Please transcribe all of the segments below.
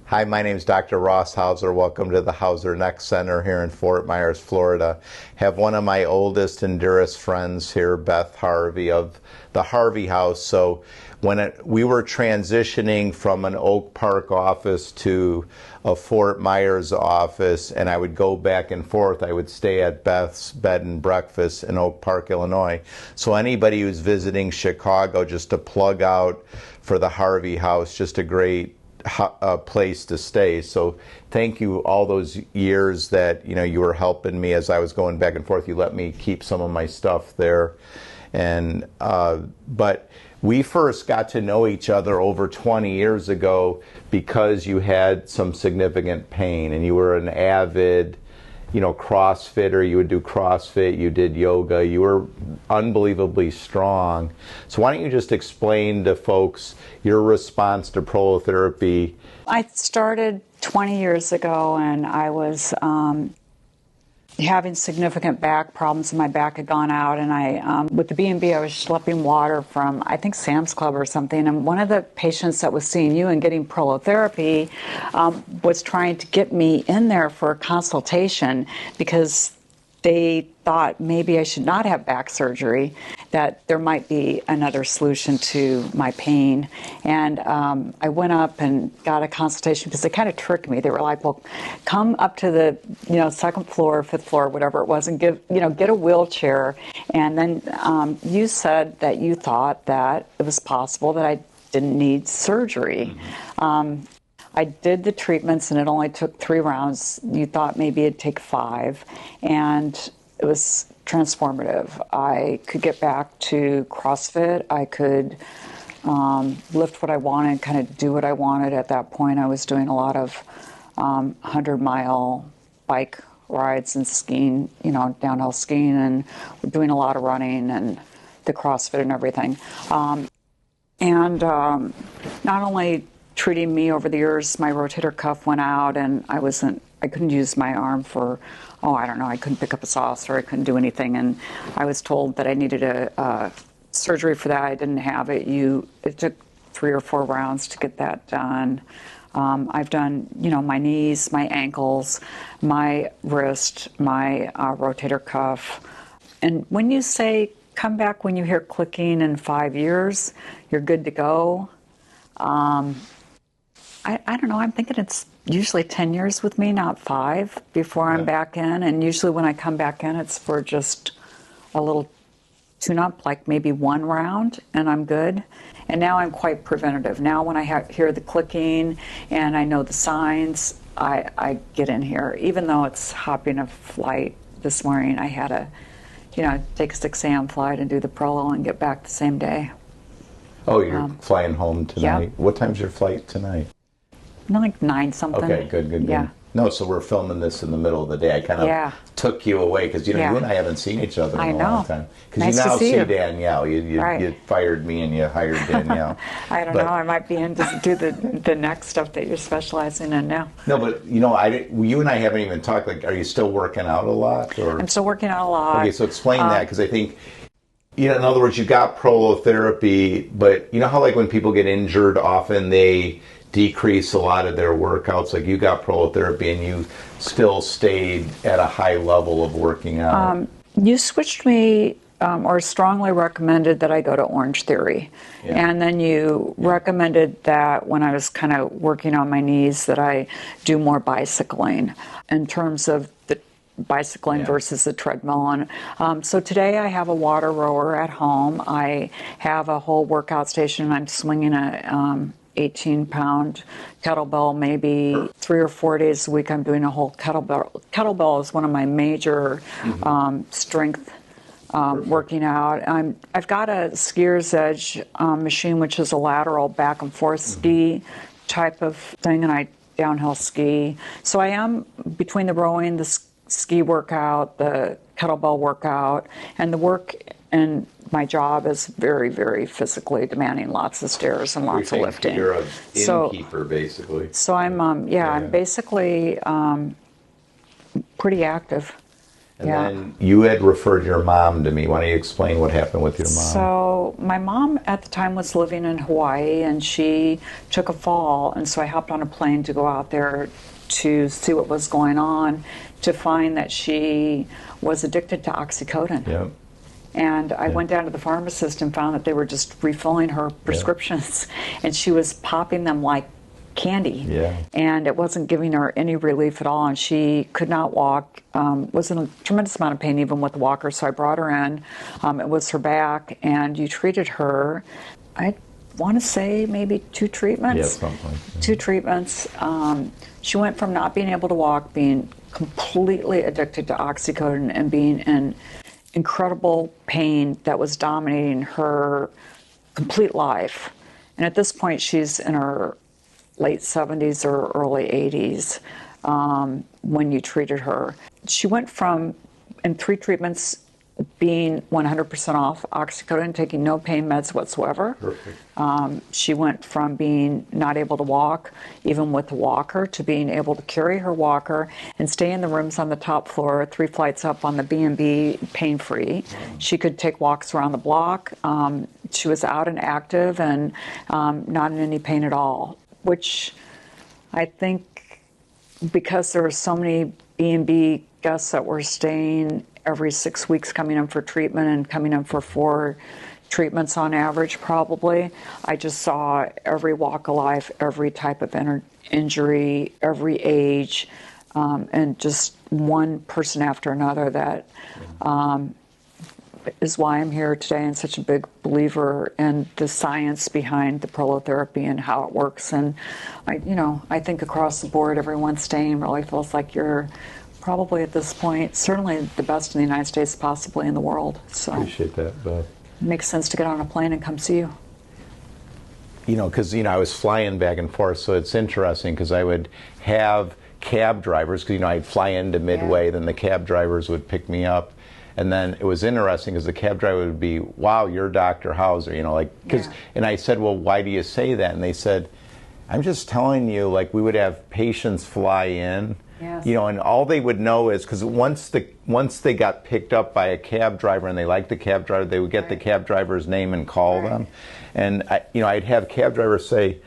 Hi, my name is Dr. Ross Hauser. Welcome to the Hauser Neck Center here in Fort Myers, Florida. Have one of my oldest and dearest friends here, Beth Harvey of the Harvey House. So when we were transitioning from an Oak Park office to a Fort Myers office, and I would go back and forth, I would stay at Beth's Bed and Breakfast in Oak Park, Illinois. So anybody who's visiting Chicago, just to plug out for the Harvey House, just a great place to stay. So thank you all those years that you were helping me as I was going back and forth. You let me keep some of my stuff there, and but we first got to know each other over 20 years ago because you had some significant pain and you were an avid CrossFitter. You would do CrossFit, you did yoga, you were unbelievably strong. So why don't you just explain to folks your response to prolotherapy? I started 20 years ago, and I was having significant back problems. My back had gone out, and I, with the B&B, I was schlepping water from, I think, Sam's Club or something. And one of the patients that was seeing you and getting prolotherapy was trying to get me in there for a consultation because they thought maybe I should not have back surgery, that there might be another solution to my pain. And I went up and got a consultation because they kind of tricked me. They were like, well, come up to the second floor, fifth floor, whatever it was, and get a wheelchair. And then you said that you thought that it was possible that I didn't need surgery. Mm-hmm. I did the treatments, and it only took 3 rounds. You thought maybe it'd take 5, and it was transformative. I could get back to CrossFit. I could lift what I wanted, kind of do what I wanted. At that point, I was doing a lot of 100-mile bike rides and skiing, downhill skiing, and doing a lot of running and the CrossFit and everything. Not only treating me over the years, my rotator cuff went out, and I couldn't use my arm for, I couldn't pick up a saucer, I couldn't do anything, and I was told that I needed a surgery for that. I didn't have it. It took 3 or 4 rounds to get that done. I've done, my knees, my ankles, my wrist, my rotator cuff. And when you say come back when you hear clicking in 5 years, you're good to go. I don't know, I'm thinking it's usually 10 years with me, not 5, before I'm back in. And usually when I come back in, it's for just a little tune-up, like maybe 1 round, and I'm good. And now I'm quite preventative. Now when I hear the clicking and I know the signs, I get in here. Even though it's hopping a flight this morning, I had to, take a 6 a.m. flight and do the prolo and get back the same day. Oh, you're flying home tonight? Yeah. What time's your flight tonight? Like 9 something. Okay, good. Yeah. No, so we're filming this in the middle of the day. I kind of took you away because you and I haven't seen each other in a long time. Because nice you now to see see you. Danielle. You fired me and you hired Danielle. I don't know. I might be in to do the next stuff that you're specializing in now. No, but you and I haven't even talked. Like, are you still working out a lot? Or? I'm still working out a lot. Okay, so explain that, because I think. In other words, you got prolotherapy, but you know how like when people get injured, often they decrease a lot of their workouts. Like you got prolotherapy and you still stayed at a high level of working out. You switched me, or strongly recommended that I go to Orange Theory. Yeah. And then you recommended that when I was kind of working on my knees that I do more bicycling in terms of the bicycling versus the treadmill. And so today I have a water rower at home. I have a whole workout station. I'm swinging a 18-pound kettlebell maybe 3 or 4 days a week. I'm doing a whole kettlebell. Kettlebell is one of my major strength working out. I've got a skier's edge machine, which is a lateral back and forth ski type of thing, and I downhill ski. So I am between the rowing, the ski workout, the kettlebell workout, and the work and my job is very, very physically demanding, lots of stairs and lots of lifting. You're an innkeeper, basically. So I'm, I'm basically pretty active. And then you had referred your mom to me. Why don't you explain what happened with your mom? So my mom at the time was living in Hawaii, and she took a fall, and so I hopped on a plane to go out there to see what was going on, to find that she was addicted to oxycodone. Yep. And I went down to the pharmacist and found that they were just refilling her prescriptions, and she was popping them like candy. Yeah. And it wasn't giving her any relief at all, and she could not walk, was in a tremendous amount of pain even with the walker, so I brought her in. It was her back, and you treated her, I want to say maybe 2 treatments. Yeah, something like that. 2 treatments. She went from not being able to walk, being completely addicted to oxycodone, and being in incredible pain that was dominating her complete life. And at this point, she's in her late 70s or early 80s when you treated her. She went from, in 3 treatments, being 100% off oxycodone, taking no pain meds whatsoever. Perfect. She went from being not able to walk, even with the walker, to being able to carry her walker and stay in the rooms on the top floor, 3 flights up on the B&B, pain-free. She could take walks around the block. She was out and active and not in any pain at all, which I think because there were so many B&B guests that were staying every 6 weeks coming in for treatment and coming in for 4 treatments on average probably, I just saw every walk of life, every type of injury, every age, and just one person after another. That is why I'm here today and such a big believer in the science behind the prolotherapy and how it works. And I think across the board, everyone staying really feels like you're probably at this point, certainly the best in the United States, possibly in the world. So Appreciate that, Beth. it makes sense to get on a plane and come see you. Because I was flying back and forth, so it's interesting because I would have cab drivers, because I'd fly into Midway, then the cab drivers would pick me up. And then it was interesting because the cab driver would be, "Wow, you're Dr. Hauser," and I said, "Well, why do you say that?" And they said, "I'm just telling you, we would have patients fly in." Yes. And all they would know is, because once they got picked up by a cab driver and they liked the cab driver, they would get the cab driver's name and call them. And I'd have cab drivers say,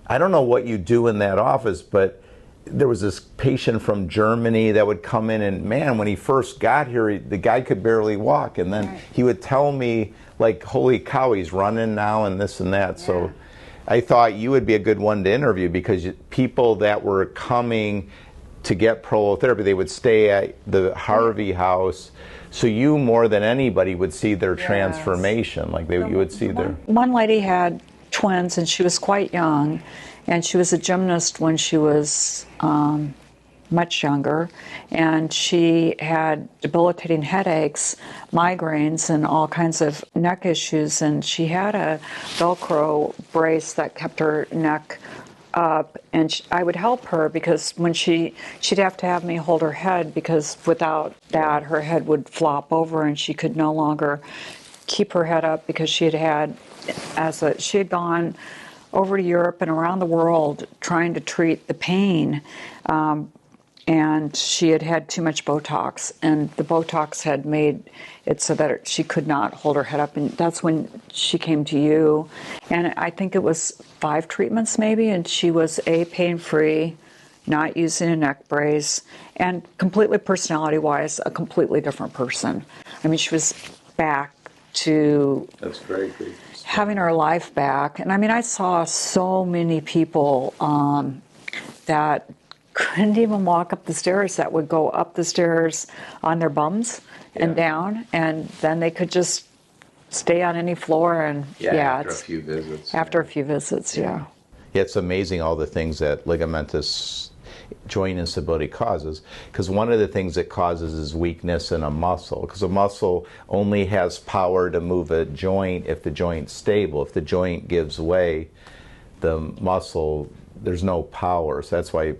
"I don't know what you do in that office, but there was this patient from Germany that would come in, and man, when he first got here, the guy could barely walk, and then he would tell me, holy cow, he's running now and this and that." So I thought you would be a good one to interview, because people that were coming to get prolotherapy, they would stay at the Harvey house, so you more than anybody would see their transformation. You would see their... One lady had twins, and she was quite young, and she was a gymnast when she was much younger, and she had debilitating headaches, migraines, and all kinds of neck issues, and she had a Velcro brace that kept her neck up, and I would help her because when she'd have to have me hold her head, because without that her head would flop over and she could no longer keep her head up, because she had gone over to Europe and around the world trying to treat the pain, and she had too much Botox, and the Botox had made it so that she could not hold her head up, and that's when she came to you. And I think it was 5 treatments maybe, and she was pain-free, not using a neck brace, and completely personality-wise a completely different person. I mean, she was back to... That's great. Having her life back. And I saw so many people that couldn't even walk up the stairs, that would go up the stairs on their bums and down, and then they could just stay on any floor. And after a few visits. After a few visits, Yeah, it's amazing all the things that ligamentous joint instability causes, because one of the things it causes is weakness in a muscle, because a muscle only has power to move a joint if the joint's stable. If the joint gives way, the muscle, there's no power. So that's why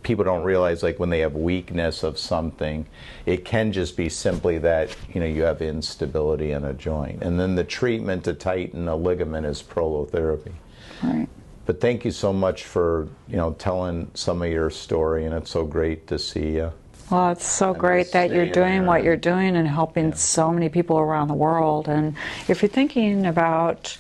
people don't realize, when they have weakness of something, it can just be simply that you have instability in a joint, and then the treatment to tighten a ligament is prolotherapy. Right. But thank you so much for telling some of your story, and it's so great to see you. Well, it's so great that you're doing what you're doing and helping so many people around the world. And if you're thinking about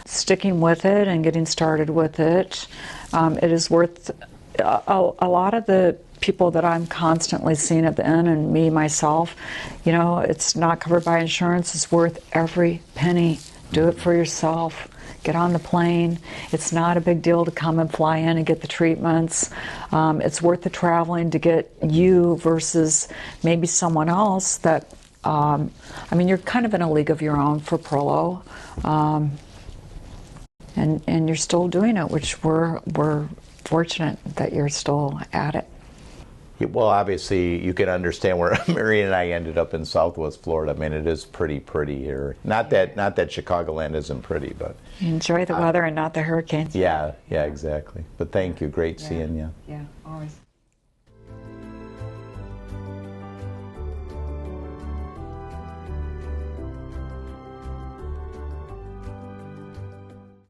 sticking with it and getting started with it, it is worth a lot of the people that I'm constantly seeing at the inn, and me myself, you know, it's not covered by insurance. It's worth every penny. Do it for yourself. Get on the plane. It's not a big deal to come and fly in and get the treatments. It's worth the traveling to get you versus maybe someone else that, I mean, you're kind of in a league of your own for Prolo. And you're still doing it, which we're fortunate that you're still at it. Well, obviously, you can understand where Mary and I ended up in Southwest Florida. I mean, it is pretty here. Not that Chicagoland isn't pretty, but enjoy the weather and not the hurricanes. Yeah, exactly. But thank you. Great seeing you. Yeah, always.